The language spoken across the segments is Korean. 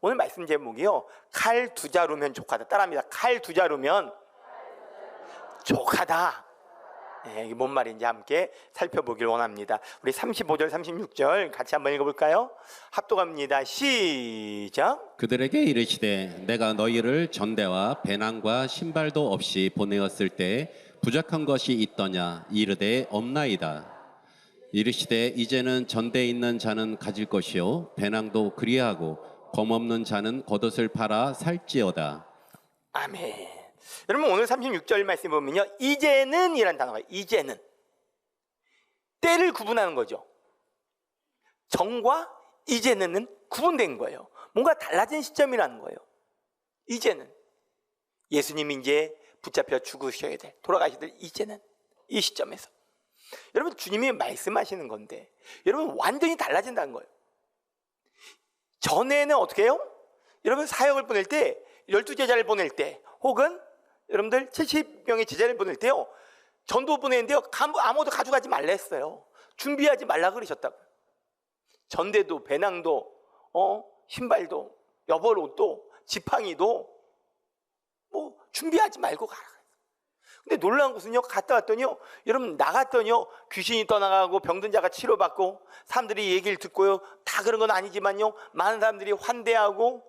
오늘 말씀 제목이요, 칼 두 자루면 족하다. 따라합니다. 칼 두 자루면 족하다. 네, 이게 뭔 말인지 함께 살펴보길 원합니다. 우리 35절 36절 같이 한번 읽어볼까요? 합독합니다. 시작. 그들에게 이르시되 내가 너희를 전대와 배낭과 신발도 없이 보내었을 때 부족한 것이 있더냐 이르되 없나이다. 이르시되 이제는 전대에 있는 자는 가질 것이요 배낭도 그리하고 검없는 자는 겉옷을 팔아 살지어다. 아멘. 여러분, 오늘 36절 말씀 보면요, 이제는 이란 단어가, 이제는 때를 구분하는 거죠. 전과 이제는은 구분된 거예요. 뭔가 달라진 시점이라는 거예요. 이제는 예수님이 이제 붙잡혀 죽으셔야 돼, 돌아가시들 이제는 이 시점에서 여러분, 주님이 말씀하시는 건데 여러분, 완전히 달라진다는 거예요. 전에는 어떻게 해요? 여러분, 사역을 보낼 때, 12제자를 보낼 때, 혹은 여러분들 70명의 제자를 보낼 때요, 전도 보내는데요, 아무도 가져가지 말라 했어요. 준비하지 말라 그러셨다고. 전대도, 배낭도, 신발도, 여벌 옷도, 지팡이도 뭐 준비하지 말고 가라. 근데 놀라운 것은요, 갔다 왔더니요, 여러분, 나갔더니요, 귀신이 떠나가고 병든 자가 치료받고, 사람들이 얘기를 듣고요, 다 그런 건 아니지만요, 많은 사람들이 환대하고,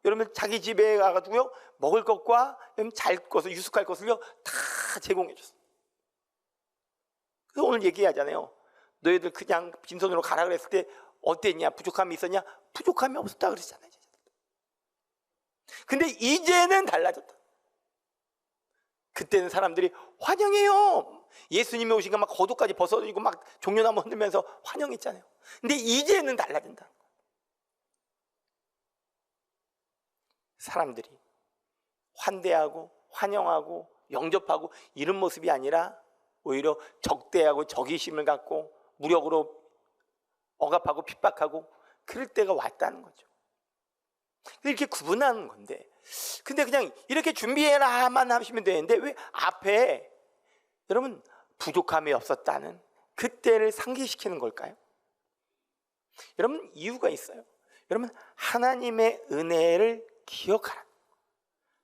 여러분, 자기 집에 가가지고요, 먹을 것과 잘 것을, 유숙할 것을요, 다 제공해 줬어요. 그래서 오늘 얘기하잖아요. 너희들 그냥 빈손으로 가라 그랬을 때 어땠냐? 부족함이 있었냐? 부족함이 없었다 그러잖아요. 근데 이제는 달라졌다. 그때는 사람들이 환영해요. 예수님이 오시니까 막 겉옷까지 벗어지고 막 종려나무 흔들면서 환영했잖아요. 근데 이제는 달라진다. 사람들이 환대하고 환영하고 영접하고 이런 모습이 아니라 오히려 적대하고 적의심을 갖고 무력으로 억압하고 핍박하고 그럴 때가 왔다는 거죠. 이렇게 구분하는 건데, 근데 그냥 이렇게 준비해라만 하시면 되는데 왜 앞에 여러분 부족함이 없었다는 그때를 상기시키는 걸까요? 여러분, 이유가 있어요. 여러분, 하나님의 은혜를 기억하라.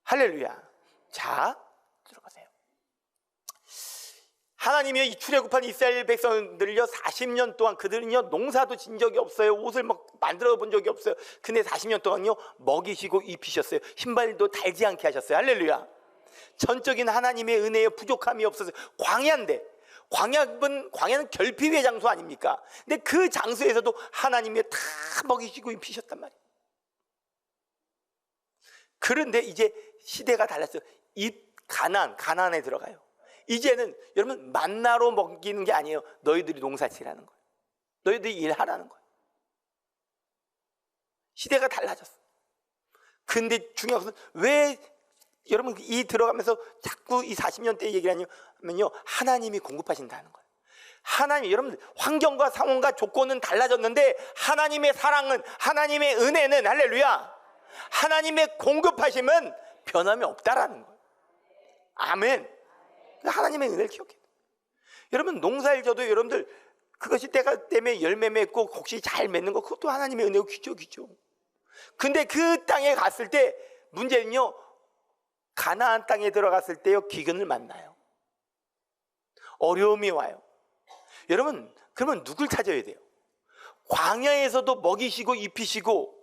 할렐루야. 자, 들어가세요. 하나님이 이 출애굽한 이스라엘 백성들을요, 40년 동안 그들은요, 농사도 진 적이 없어요. 옷을 막 만들어 본 적이 없어요. 근데 40년 동안요, 먹이시고 입히셨어요. 신발도 달지 않게 하셨어요. 할렐루야. 전적인 하나님의 은혜에 부족함이 없어서 광야인데, 광야는 결핍의 장소 아닙니까? 근데 그 장소에서도 하나님이 다 먹이시고 입히셨단 말이에요. 그런데 이제 시대가 달랐어요. 가나안에 들어가요. 이제는 여러분, 만나로 먹이는 게 아니에요. 너희들이 농사지라는 거예요. 너희들이 일하라는 거예요. 시대가 달라졌어. 근데 중요한 것은 왜 여러분 이 들어가면서 자꾸 이 40년 대 얘기를 하냐면요, 하나님이 공급하신다는 거예요. 하나님, 여러분, 환경과 상황과 조건은 달라졌는데 하나님의 사랑은, 하나님의 은혜는, 할렐루야, 하나님의 공급하심은 변함이 없다라는 거예요. 아멘. 하나님의 은혜를 기억해요. 여러분, 농사를 져도 여러분들 그것이 때가 되면 열매 맺고 혹시 잘 맺는 거, 그것도 하나님의 은혜고 귀죠. 근데 그 땅에 갔을 때 문제는요, 가나안 땅에 들어갔을 때요, 기근을 만나요. 어려움이 와요. 여러분, 그러면 누굴 찾아야 돼요? 광야에서도 먹이시고 입히시고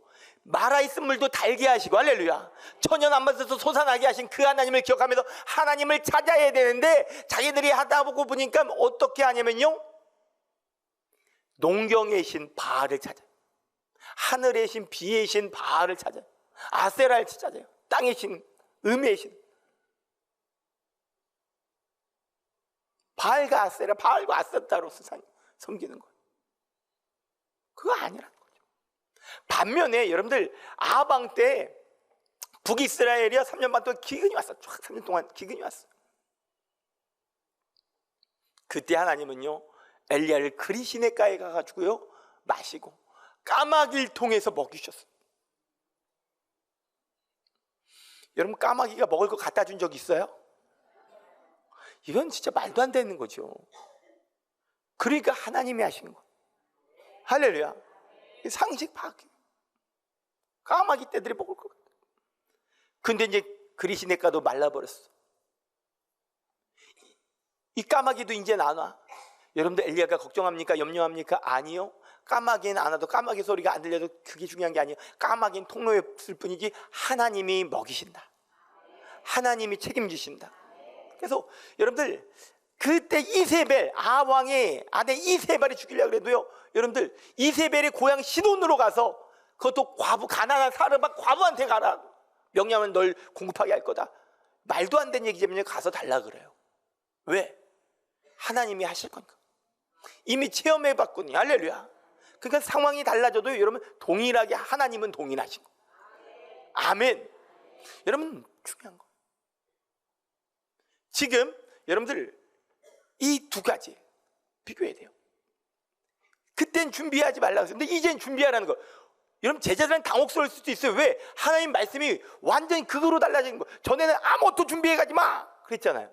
말아있은 물도 달게 하시고, 할렐루야, 천연 안맞아서 솟아나게 하신 그 하나님을 기억하면서 하나님을 찾아야 되는데, 자기들이 하다 보니까 어떻게 하냐면요, 농경의 신 바알을 찾아요. 하늘의 신, 비의 신 바알을 찾아요. 아세라를 찾아요. 땅의 신, 음의 신. 바알과 아세라로 섬기는 거예요. 그거 아니라는 거죠. 반면에 여러분들, 아방 때 북이스라엘이야 3년 반 동안 기근이 왔어. 쫙 3년 동안 기근이 왔어. 그때 하나님은요, 엘리야를 그리 시냇가에 가가지고요, 마시고 까마귀를 통해서 먹이셨어요. 여러분, 까마귀가 먹을 거 갖다 준 적 있어요? 이건 진짜 말도 안 되는 거죠. 그러니까 하나님이 하시는 거예요. 할렐루야. 상식 파악해. 까마귀 떼들이 먹을 것 같아. 근데 이제 그리시네가도 말라버렸어. 이 까마귀도 이제 안 와. 여러분들 엘리야가 걱정합니까? 염려합니까? 아니요. 까마귀는 안 와도 까마귀 소리가 안 들려도 그게 중요한 게 아니에요. 까마귀는 통로에 있을 뿐이지 하나님이 먹이신다. 하나님이 책임지신다. 그래서 여러분들 그때 이세벨, 아왕의 아내 이세벨이 죽이려고 그래도요, 여러분들 이세벨의 고향 시돈으로 가서, 그것도 과부, 가난한 사르밧 과부한테 가라, 명령은 널 공급하게 할 거다. 말도 안 되는 얘기지만 가서 달라 그래요. 왜? 하나님이 하실 거니까. 이미 체험해 봤거든요. 할렐루야. 그러니까 상황이 달라져도 여러분 동일하게 하나님은 동일하신 거. 아멘. 여러분 중요한 거. 지금 여러분들 이 두 가지 비교해야 돼요. 그땐 준비하지 말라고 했어요. 근데 이젠 준비하라는 거. 여러분 제자들은 당혹스러울 수도 있어요. 왜? 하나님 말씀이 완전히 극으로 달라진 거. 전에는 아무것도 준비해 가지 마 그랬잖아요.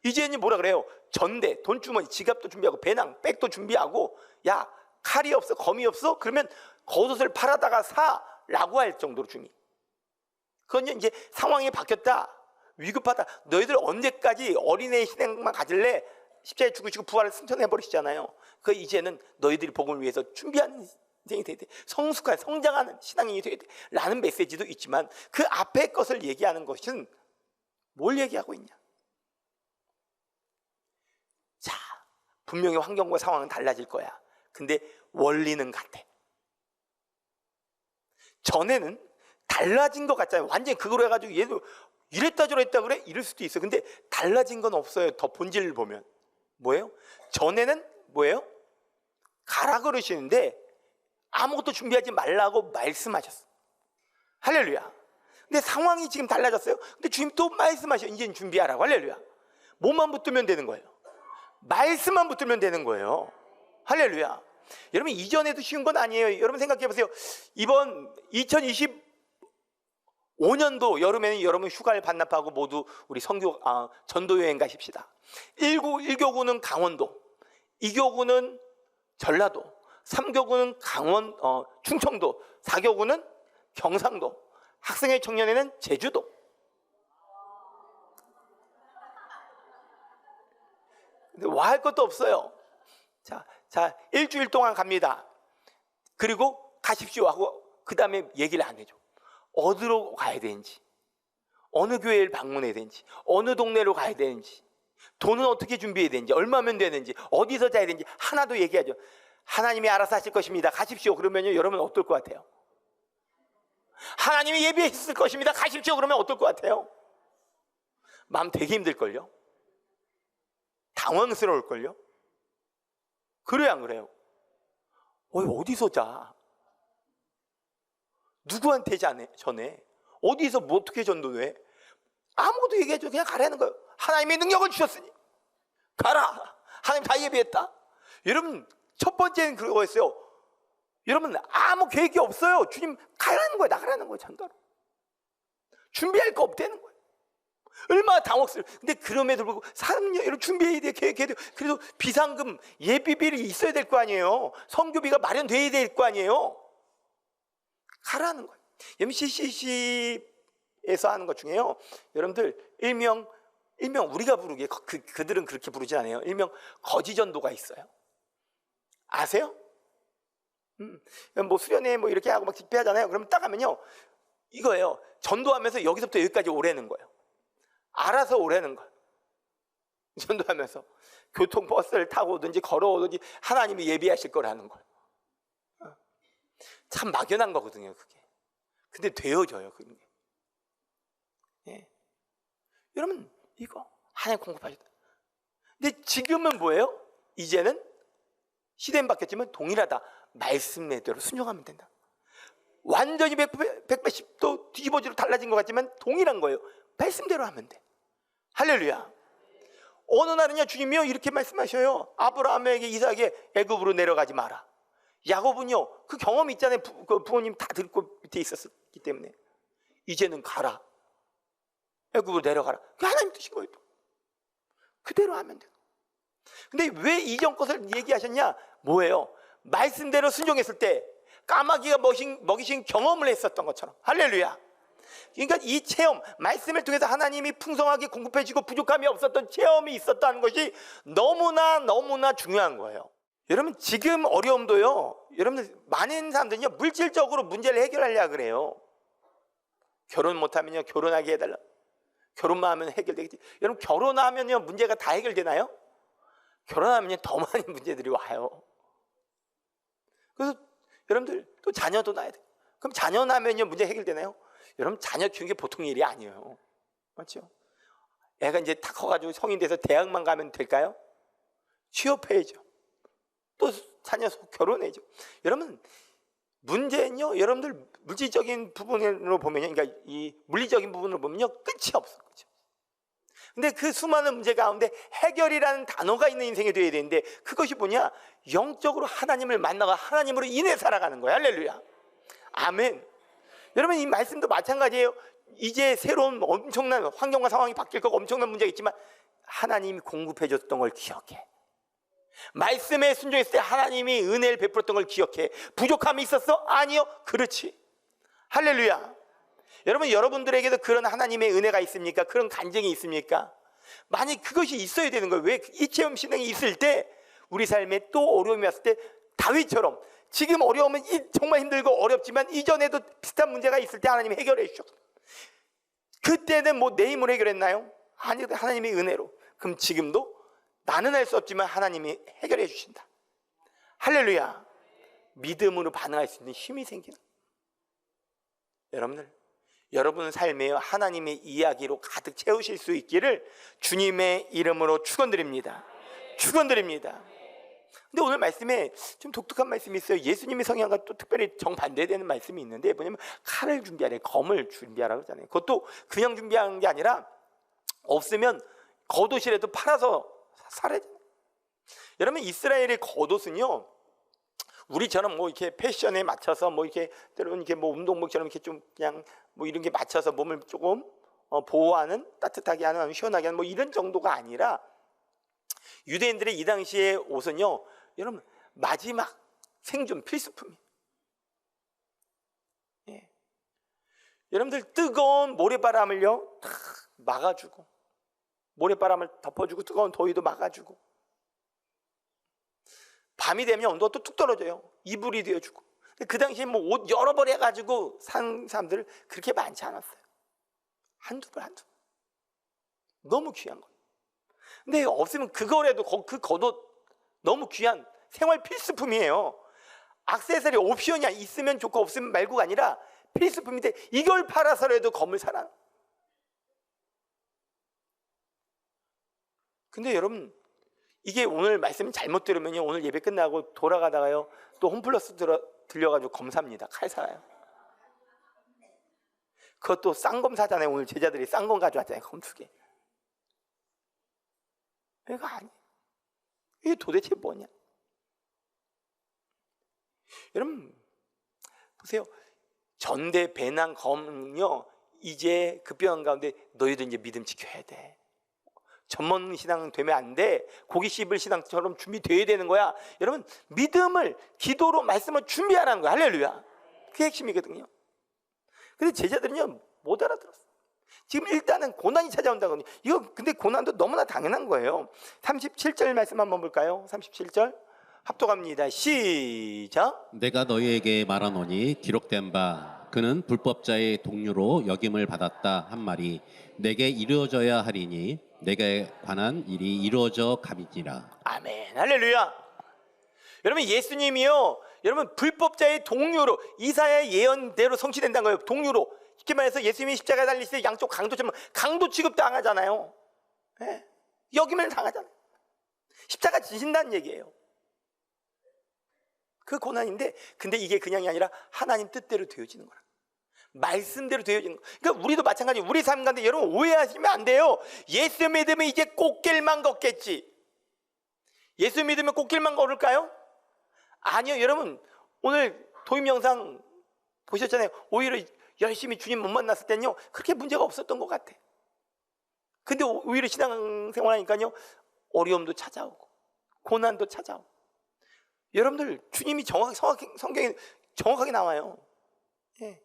이제는 뭐라 그래요? 전대, 돈주머니, 지갑도 준비하고 배낭, 백도 준비하고, 야 칼이 없어, 검이 없어? 그러면 겉옷을 팔아다가 사라고 할 정도로 중요해. 그건 이제 상황이 바뀌었다, 위급하다. 너희들 언제까지 어린애의 신앙만 가질래? 십자가에 죽으시고 부활을 승천해버리시잖아요. 그 이제는 너희들이 복음을 위해서 준비하는 인생이 돼야 돼. 성숙한, 성장하는 신앙인이 돼야 돼 라는 메시지도 있지만, 그 앞에 것을 얘기하는 것은 뭘 얘기하고 있냐? 자, 분명히 환경과 상황은 달라질 거야. 근데 원리는 같아. 전에는 달라진 것 같잖아요. 완전히 그거로 해가지고 얘도 이랬다 저랬다 그래? 이럴 수도 있어. 근데 달라진 건 없어요. 더 본질을 보면 뭐예요? 전에는 뭐예요? 가라 그러시는데 아무것도 준비하지 말라고 말씀하셨어. 할렐루야. 근데 상황이 지금 달라졌어요. 근데 주님 또 말씀하셔. 이제는 준비하라고. 할렐루야. 뭐만 붙들면 되는 거예요? 말씀만 붙들면 되는 거예요. 할렐루야. 여러분 이전에도 쉬운 건 아니에요. 여러분 생각해 보세요. 이번 2025년도 여름에는 여러분 휴가를 반납하고 모두 우리 전도 여행 가십시다. 1교구는 강원도, 2교구는 전라도, 3교구는 충청도, 4교구는 경상도, 학생회 청년회는 제주도. 근데 와 할 것도 없어요. 자, 일주일 동안 갑니다. 그리고 가십시오 하고 그 다음에 얘기를 안 해줘. 어디로 가야 되는지, 어느 교회를 방문해야 되는지, 어느 동네로 가야 되는지, 돈은 어떻게 준비해야 되는지, 얼마면 되는지, 어디서 자야 되는지 하나도 얘기하죠. 하나님이 알아서 하실 것입니다. 가십시오. 그러면요, 여러분 어떨 것 같아요? 하나님이 예비했을 것입니다. 가십시오. 그러면 어떨 것 같아요? 마음 되게 힘들걸요? 당황스러울걸요? 그래요, 안 그래요? 어디서 자? 누구한테 전해? 어디서 뭐 어떻게 전도해? 아무것도 얘기해줘. 그냥 가라는 거예요. 하나님의 능력을 주셨으니 가라. 하나님 다 예비했다. 여러분 첫 번째는 그거였어요. 여러분 아무 계획이 없어요. 주님 가라는 거예요. 나가라는 거예요. 전도로. 준비할 거 없다는 거예요. 얼마나 당혹스러워. 근데 그럼에도 불구하고 3년 이런 준비해야 돼, 계획해야 돼. 그래도 비상금, 예비비를 있어야 될 거 아니에요. 성교비가 마련돼야 될 거 아니에요. 가라는 거예요. MCCC에서 하는 것 중에요, 여러분들 일명 우리가 부르기에 그들은 그렇게 부르지 않아요. 일명 거지전도가 있어요. 아세요? 뭐 수련회 뭐 이렇게 하고 막 집회하잖아요. 그러면 딱 하면요, 이거예요. 전도하면서 여기서부터 여기까지 오라는 거예요. 알아서 오라는 거예요. 전도하면서 교통버스를 타고 오든지 걸어오든지 하나님이 예비하실 거라는 거예요. 참 막연한 거거든요, 그게. 근데 되어져요, 그게. 예. 여러분 이거 하나님 공급하셨다. 근데 지금은 뭐예요? 이제는 시대는 바뀌었지만 동일하다. 말씀대로 순종하면 된다. 완전히 180도 뒤집어지로 달라진 것 같지만 동일한 거예요. 말씀대로 하면 돼. 할렐루야. 어느 날은요, 주님이요 이렇게 말씀하셔요. 아브라함에게, 이삭에게 애굽으로 내려가지 마라. 야곱은요 그 경험이 있잖아요. 부모님 다 들고 밑에 있었기 때문에 이제는 가라. 애굽으로 내려가라. 그게 하나님 뜻인 거예요. 또 그대로 하면 돼요. 근데 왜 이전 것을 얘기하셨냐? 뭐예요? 말씀대로 순종했을 때 까마귀가 먹이신 경험을 했었던 것처럼. 할렐루야. 그러니까 이 체험, 말씀을 통해서 하나님이 풍성하게 공급해 주고 부족함이 없었던 체험이 있었다는 것이 너무나 중요한 거예요. 여러분, 지금 어려움도요, 여러분들 많은 사람들은요 물질적으로 문제를 해결하려고 그래요. 결혼 못하면요 결혼하게 해달라. 결혼만 하면 해결되겠지. 여러분, 결혼하면요 문제가 다 해결되나요? 결혼하면요 더 많은 문제들이 와요. 그래서 여러분들 또 자녀도 낳아야 돼요. 그럼 자녀 낳으면요 문제 해결되나요? 여러분, 자녀 키우는 게 보통 일이 아니에요. 맞죠? 애가 이제 다 커가지고 성인 돼서 대학만 가면 될까요? 취업해야죠. 또 자녀 결혼해야죠. 여러분, 문제는요, 여러분들 물질적인 부분으로 보면요, 그러니까 이 물리적인 부분으로 보면요, 끝이 없어. 그렇죠? 근데 그 수많은 문제 가운데 해결이라는 단어가 있는 인생이 되어야 되는데, 그것이 뭐냐? 영적으로 하나님을 만나가 하나님으로 인해 살아가는 거예요. 할렐루야. 아멘. 여러분, 이 말씀도 마찬가지예요. 이제 새로운 엄청난 환경과 상황이 바뀔 거고 엄청난 문제가 있지만 하나님이 공급해 줬던 걸 기억해. 말씀에 순종했을 때 하나님이 은혜를 베풀었던 걸 기억해. 부족함이 있었어? 아니요. 그렇지. 할렐루야. 여러분, 여러분들에게도 그런 하나님의 은혜가 있습니까? 그런 간증이 있습니까? 만약 그것이 있어야 되는 거예요. 왜? 이 체험 신앙이 있을 때 우리 삶에 또 어려움이 왔을 때 다윗처럼 지금 어려우면 정말 힘들고 어렵지만 이전에도 비슷한 문제가 있을 때 하나님이 해결해 주셨어요. 그때는 뭐 내 힘으로 해결했나요? 아니요, 하나님의 은혜로. 그럼 지금도 나는 할 수 없지만 하나님이 해결해 주신다. 할렐루야. 믿음으로 반응할 수 있는 힘이 생기는. 여러분들, 여러분 삶에 하나님의 이야기로 가득 채우실 수 있기를 주님의 이름으로 축원드립니다. 축원드립니다. 근데 오늘 말씀에 좀 독특한 말씀이 있어요. 예수님의 성향과 또 특별히 정반대되는 말씀이 있는데 뭐냐면 칼을 준비하래, 검을 준비하라고 하잖아요. 그것도 그냥 준비하는 게 아니라 없으면 겉옷이라도 팔아서 살아야 돼요. 여러분, 이스라엘의 겉옷은요, 우리처럼 뭐 이렇게 패션에 맞춰서 뭐 이렇게 때로는 이렇게 뭐 운동복처럼 이렇게 좀 그냥 뭐 이런 게 맞춰서 몸을 조금 보호하는, 따뜻하게 하는, 시원하게 하는 뭐 이런 정도가 아니라 유대인들의 이 당시의 옷은요, 여러분, 마지막 생존 필수품이에요. 예. 여러분들, 뜨거운 모래바람을요 다 막아주고, 모래바람을 덮어주고, 뜨거운 더위도 막아주고, 밤이 되면 온도가 또 뚝 떨어져요. 이불이 되어주고. 그 당시에 뭐 옷 여러 벌 해가지고 산 사람들 그렇게 많지 않았어요. 한두 벌. 너무 귀한 거예요. 근데 없으면 그거라도 그 겉옷 너무 귀한 생활 필수품이에요. 액세서리 옵션이 있으면 좋고 없으면 말고가 아니라 필수품인데 이걸 팔아서라도 검을 사라. 근데 여러분, 이게 오늘 말씀 잘못 들으면요, 오늘 예배 끝나고 돌아가다가요 또 홈플러스 들려가지고 검 삽니다. 칼 사요. 그것도 쌍검 사잖아요. 오늘 제자들이 쌍검 가져왔잖아요. 검 2개. 이거 아니에요. 이게 도대체 뭐냐? 여러분 보세요. 전대 배낭 검은요, 이제 급변 가운데 너희도 이제 믿음 지켜야 돼. 전문 신앙 되면 안 돼. 고기 씹을 신앙처럼 준비돼야 되는 거야. 여러분, 믿음을 기도로 말씀을 준비하라는 거야. 할렐루야. 그게 핵심이거든요. 근데 제자들은요 못 알아들었어요. 지금 일단은 고난이 찾아온다거든요. 이거 근데 고난도 너무나 당연한 거예요. 37절 말씀 한번 볼까요? 37절 합독합니다. 시작. 내가 너희에게 말하노니 기록된 바 그는 불법자의 동료로 여김을 받았다 한 말이 내게 이루어져야 하리니 내게 관한 일이 이루어져 가미니라. 아멘. 할렐루야. 여러분, 예수님이요, 여러분 불법자의 동료로, 이사야의 예언대로 성취된다는 거예요. 동료로. 이렇게 말해서 예수님이 십자가에 달리실 때 양쪽 강도처럼 강도 취급 당하잖아요. 네? 여김을 당하잖아요. 십자가 지신다는 얘기예요. 그 고난인데, 근데 이게 그냥이 아니라 하나님 뜻대로 되어지는 거라. 말씀대로 되어지는 거. 그러니까 우리도 마찬가지. 우리 삶 가운데 여러분 오해하시면 안 돼요. 예수 믿으면 이제 꽃길만 걷겠지. 예수 믿으면 꽃길만 걸을까요? 아니요. 여러분, 오늘 도임 영상 보셨잖아요. 오히려 열심히 주님 못 만났을 때는요 그렇게 문제가 없었던 것 같아. 근데 오히려 신앙생활 하니까요 어려움도 찾아오고 고난도 찾아오고. 여러분들, 주님이 정확히 성경에 정확하게 나와요. 예.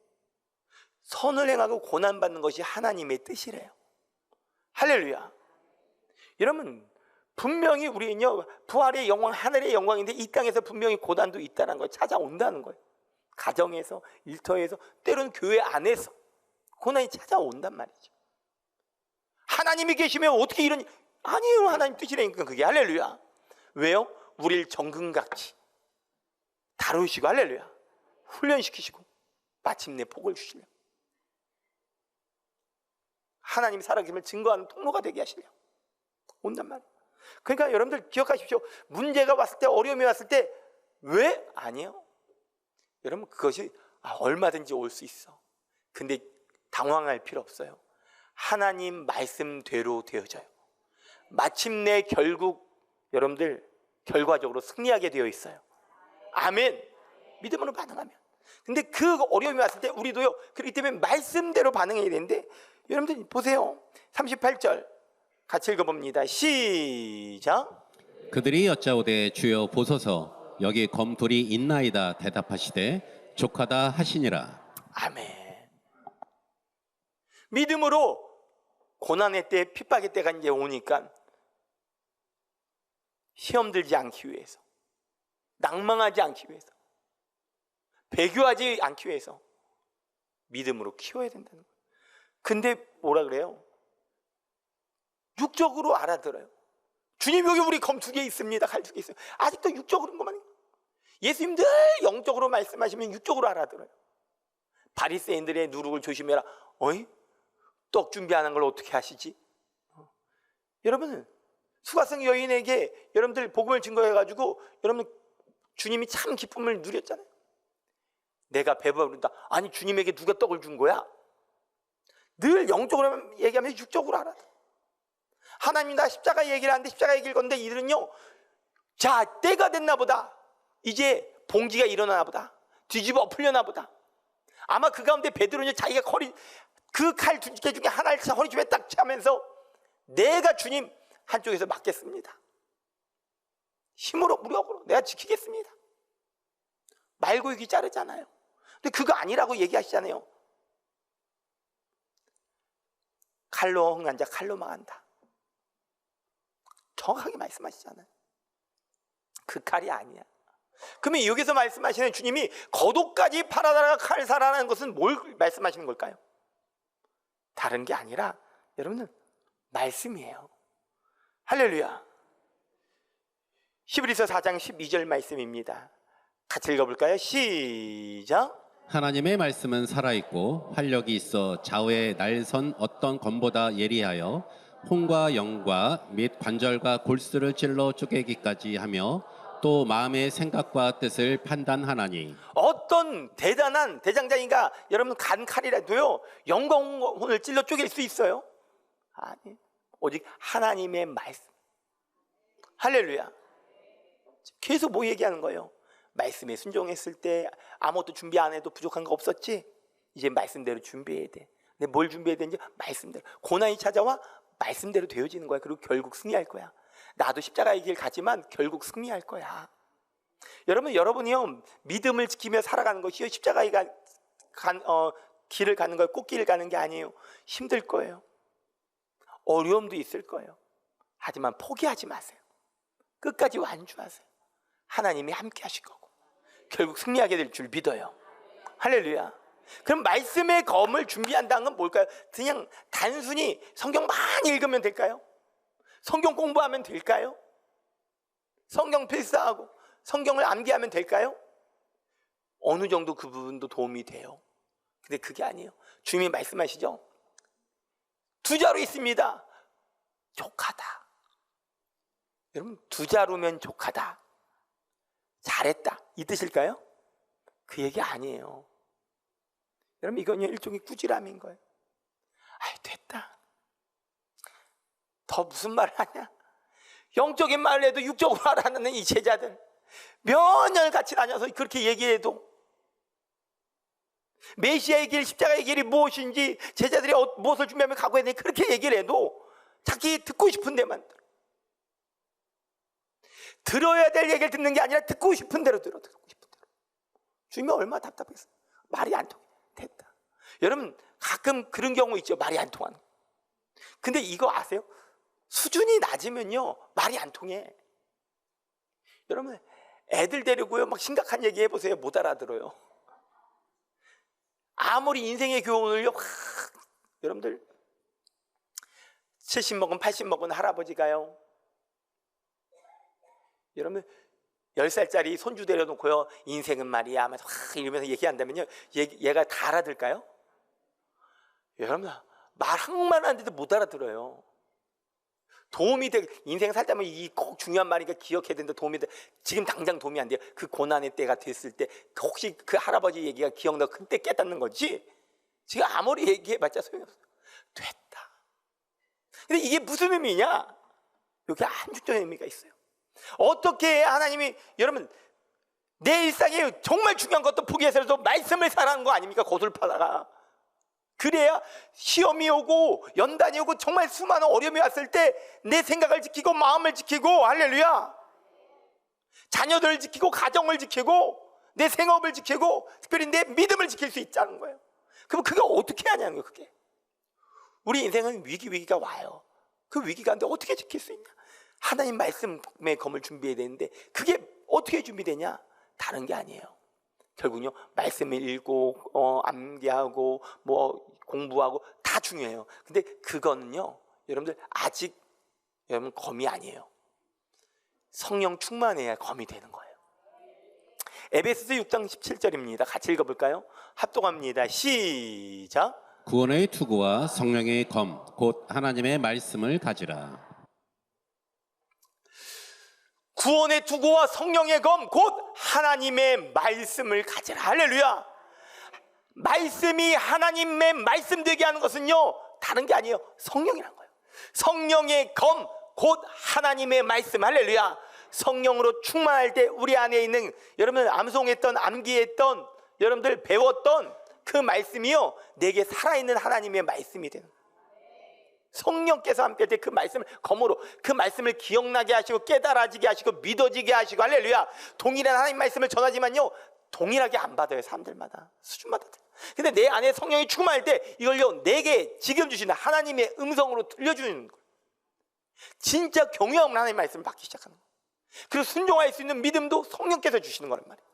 선을 행하고 고난받는 것이 하나님의 뜻이래요. 할렐루야. 여러분, 분명히 우리는요, 부활의 영광, 하늘의 영광인데 이 땅에서 분명히 고난도 있다는 걸 찾아온다는 거예요. 가정에서, 일터에서, 때로는 교회 안에서 고난이 찾아온단 말이죠. 하나님이 계시면 어떻게 이런, 아니에요. 하나님 뜻이라니까 그게. 할렐루야. 왜요? 우리를 정금같이 다루시고, 할렐루야, 훈련시키시고 마침내 복을 주시려, 하나님이 살아계심을 증거하는 통로가 되게 하시려 온단 말이에요. 그러니까 여러분들 기억하십시오. 문제가 왔을 때, 어려움이 왔을 때 왜? 아니에요. 여러분, 그것이 얼마든지 올 수 있어. 근데 당황할 필요 없어요. 하나님 말씀대로 되어져요. 마침내 결국 여러분들 결과적으로 승리하게 되어 있어요. 아멘. 믿음으로 반응하면. 근데 그 어려움이 왔을 때 우리도요, 그렇기 때문에 말씀대로 반응해야 되는데, 여러분들 보세요. 38절 같이 읽어봅니다. 시작. 그들이 여짜오되 주여 보소서 여기 검돌이 있나이다 대답하시되 족하다 하시니라. 아멘. 믿음으로 고난의 때, 핍박의 때가 이제 오니까 시험 들지 않기 위해서, 낭망하지 않기 위해서, 배교하지 않기 위해서 믿음으로 키워야 된다는 거예요. 근데 뭐라 그래요? 육적으로 알아들어요. 주님, 여기 우리 검 2개 있습니다. 칼 2개 있어요. 아직도 육적으로인 것만. 예수님 늘 영적으로 말씀하시면 육적으로 알아들어요. 바리새인들의 누룩을 조심해라. 어이? 떡 준비하는 걸 어떻게 하시지? 여러분, 수가성 여인에게 여러분들 복음을 증거해가지고 여러분 주님이 참 기쁨을 누렸잖아요. 내가 배부르다. 아니, 주님에게 누가 떡을 준 거야? 늘 영적으로 얘기하면 육적으로 알아들어. 하나님, 나 십자가 얘기를 하는데 십자가 얘기를 건데 이들은요, 자, 때가 됐나 보다. 이제 봉기가 일어나나 보다. 뒤집어 엎으려나 보다. 아마 그 가운데 베드로는 자기가 그 칼 2개 중에 하나를 허리춤에 딱 차면서 내가 주님 한쪽에서 막겠습니다. 힘으로 무력으로 내가 지키겠습니다. 말고이기 자르잖아요. 근데 그거 아니라고 얘기하시잖아요. 칼로 흥한 자 칼로 망한다. 정확하게 말씀하시잖아요. 그 칼이 아니야. 그러면 여기서 말씀하시는 주님이 겉옷까지 팔아다가 칼 사라는 것은 뭘 말씀하시는 걸까요? 다른 게 아니라 여러분들 말씀이에요. 할렐루야. 히브리서 4장 12절 말씀입니다. 같이 읽어볼까요? 시작. 하나님의 말씀은 살아있고 활력이 있어 좌우에 날선 어떤 검보다 예리하여 혼과 영과 및 관절과 골수를 찔러 쪼개기까지 하며 또 마음의 생각과 뜻을 판단하나니. 어떤 대단한 대장장이가 여러분 간 칼이라도요, 영광혼을 찔러 쪼갤 수 있어요? 아니, 오직 하나님의 말씀. 할렐루야. 계속 뭐 얘기하는 거예요? 말씀에 순종했을 때 아무것도 준비 안 해도 부족한 거 없었지? 이제 말씀대로 준비해야 돼. 근데 뭘 준비해야 되는지 말씀대로. 고난이 찾아와 말씀대로 되어지는 거야. 그리고 결국 승리할 거야. 나도 십자가의 길 가지만 결국 승리할 거야. 여러분이요, 믿음을 지키며 살아가는 것이요, 십자가의 길을 가는 거예요. 꽃길을 가는 게 아니에요. 힘들 거예요. 어려움도 있을 거예요. 하지만 포기하지 마세요. 끝까지 완주하세요. 하나님이 함께 하실 거고 결국 승리하게 될 줄 믿어요. 할렐루야. 그럼 말씀의 검을 준비한다는 건 뭘까요? 그냥 단순히 성경 많이 읽으면 될까요? 성경 공부하면 될까요? 성경 필사하고 성경을 암기하면 될까요? 어느 정도 그 부분도 도움이 돼요. 근데 그게 아니에요. 주님이 말씀하시죠. 2자로 있습니다. 족하다. 여러분, 2자로면 족하다. 잘했다. 이 뜻일까요? 그 얘기 아니에요. 여러분, 이건 일종의 꾸지람인 거예요. 아이, 됐다. 더 무슨 말을 하냐? 영적인 말을 해도 육적으로 알아듣는 이 제자들, 몇 년 같이 다녀서 그렇게 얘기해도 메시아의 길, 십자가의 길이 무엇인지 제자들이 무엇을 준비하면 각오해야 되니 그렇게 얘기를 해도 자기 듣고 싶은 데만 들어야 될 얘기를 듣는 게 아니라 듣고 싶은 대로 들어. 듣고 싶은 대로. 주님이 얼마나 답답했어요. 말이 안 통해. 됐다. 여러분 가끔 그런 경우 있죠. 말이 안 통하는. 근데 이거 아세요? 수준이 낮으면요 말이 안 통해. 여러분 애들 데리고요 막 심각한 얘기 해보세요. 못 알아들어요. 아무리 인생의 교훈을요 여러분들 70 먹은 80 먹은 할아버지가요 여러분 10살짜리 손주 데려놓고요 인생은 말이야 하면서 이러면서 얘기한다면요 얘가 다 알아들까요? 여러분 말 한마디 하는데도 못 알아들어요. 도움이 돼. 인생 살다면 이 꼭 중요한 말이니까 기억해야 된다. 도움이 돼. 지금 당장 도움이 안 돼요. 그 고난의 때가 됐을 때 혹시 그 할아버지 얘기가 기억나 그때 깨닫는 거지. 지금 아무리 얘기해봤자 소용이 없어요. 됐다. 근데 이게 무슨 의미냐? 여기 한중적인 의미가 있어요. 어떻게 하나님이 여러분 내 일상에 정말 중요한 것도 포기해서라도 말씀을 사랑하는 거 아닙니까? 고술파다가 그래야 시험이 오고 연단이 오고 정말 수많은 어려움이 왔을 때 내 생각을 지키고 마음을 지키고 할렐루야 자녀들을 지키고 가정을 지키고 내 생업을 지키고 특별히 내 믿음을 지킬 수 있다는 거예요. 그럼 그게 어떻게 하냐는 거예요. 그게 우리 인생은 위기가 와요. 그 위기 가운데 어떻게 지킬 수 있냐? 하나님 말씀의 검을 준비해야 되는데 그게 어떻게 준비되냐? 다른 게 아니에요. 결국은요 말씀을 읽고 암기하고 뭐 공부하고 다 중요해요. 근데 그거는요 여러분들 아직 여러분 검이 아니에요. 성령 충만해야 검이 되는 거예요. 에베소서 6장 17절입니다. 같이 읽어볼까요? 합독합니다. 시작. 구원의 투구와 성령의 검 곧 하나님의 말씀을 가지라. 구원의 투구와 성령의 검 곧 하나님의 말씀을 가지라. 할렐루야. 말씀이 하나님의 말씀 되게 하는 것은요 다른 게 아니에요. 성령이란 거예요. 성령의 검 곧 하나님의 말씀. 할렐루야. 성령으로 충만할 때 우리 안에 있는 여러분들 암송했던 암기했던 여러분들 배웠던 그 말씀이요 내게 살아있는 하나님의 말씀이 되는 거예요. 성령께서 함께 할 때 그 말씀을 검으로 그 말씀을 기억나게 하시고 깨달아지게 하시고 믿어지게 하시고 할렐루야. 동일한 하나님 말씀을 전하지만요 동일하게 안 받아요. 사람들마다 수준마다. 근데 내 안에 성령이 충만할 때 이걸요 내게 지금 주시는 하나님의 음성으로 들려주는 거예요. 진짜 경외함으로 하나님의 말씀을 받기 시작하는 거예요. 그리고 순종할 수 있는 믿음도 성령께서 주시는 거란 말이에요.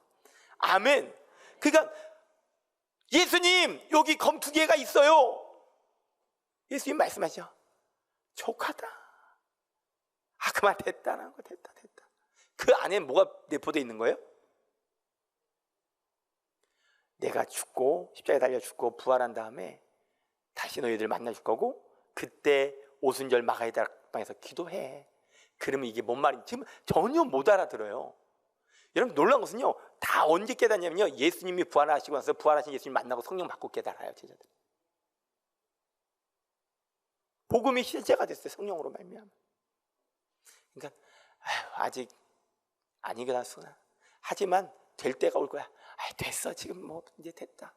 아멘. 그러니까 예수님 여기 검 2개가 있어요. 예수님 말씀하시죠. 족하다. 그만 됐다는 거. 됐다. 그 안에 뭐가 내포되어 있는 거예요? 내가 죽고 십자가에 달려 죽고 부활한 다음에 다시 너희들 만나줄 거고 그때 오순절 마가의 다락방에서 기도해. 그러면 이게 뭔 말인지 지금 전혀 못 알아들어요. 여러분 놀라운 것은요 다 언제 깨닫냐면요 예수님이 부활하시고 나서 부활하신 예수님 만나고 성령 받고 깨달아요. 제자들. 복음이 실제가 됐어요. 성령으로 말미암아. 그러니까 아직 안 일어났구나. 하지만 될 때가 올 거야. 됐어. 지금 뭐 이제 됐다.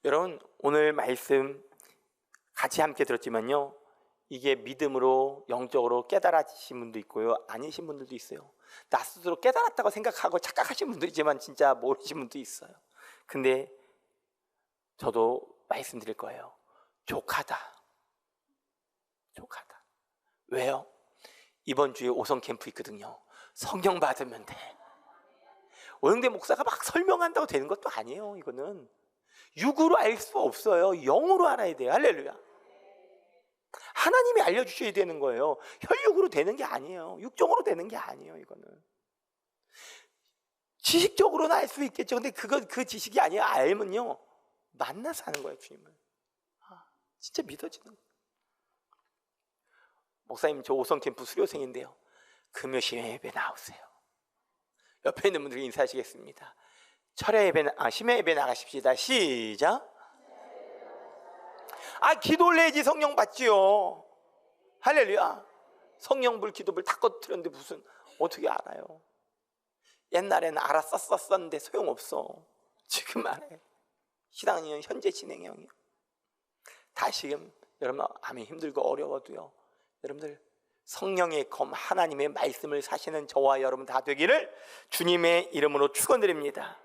여러분 오늘 말씀 같이 함께 들었지만요 이게 믿음으로 영적으로 깨달아지신 분도 있고요 아니신 분들도 있어요. 나 스스로 깨달았다고 생각하고 착각하신 분들이지만 진짜 모르신 분도 있어요. 근데 저도 말씀드릴 거예요. 족하다. 왜요? 이번 주에 오성 캠프 있거든요. 성령 받으면 돼. 오영대 목사가 막 설명한다고 되는 것도 아니에요. 이거는 육으로 알 수 없어요. 영으로 알아야 돼요. 할렐루야. 하나님이 알려주셔야 되는 거예요. 혈육으로 되는 게 아니에요. 육정으로 되는 게 아니에요. 이거는 지식적으로는 알 수 있겠죠. 근데 그 지식이 아니라 알면요 만나서 하는 거예요. 주님을. 진짜 믿어지는 거예요. 목사님 저 오성 캠프 수료생인데요 금요 심야 예배 나오세요. 옆에 있는 분들께 인사하시겠습니다. 심야 예배 나가십시다. 시작. 기도를 해야지 성령 받지요. 할렐루야. 성령불 기도불 다 꺼뜨렸는데 무슨 어떻게 알아요? 옛날에는 알았었었는데 소용없어. 지금 알아요. 신앙은 현재 진행형이요. 다시금 여러분 아멘 힘들고 어려워도요 여러분들 성령의 검 하나님의 말씀을 사시는 저와 여러분 다 되기를 주님의 이름으로 축원드립니다.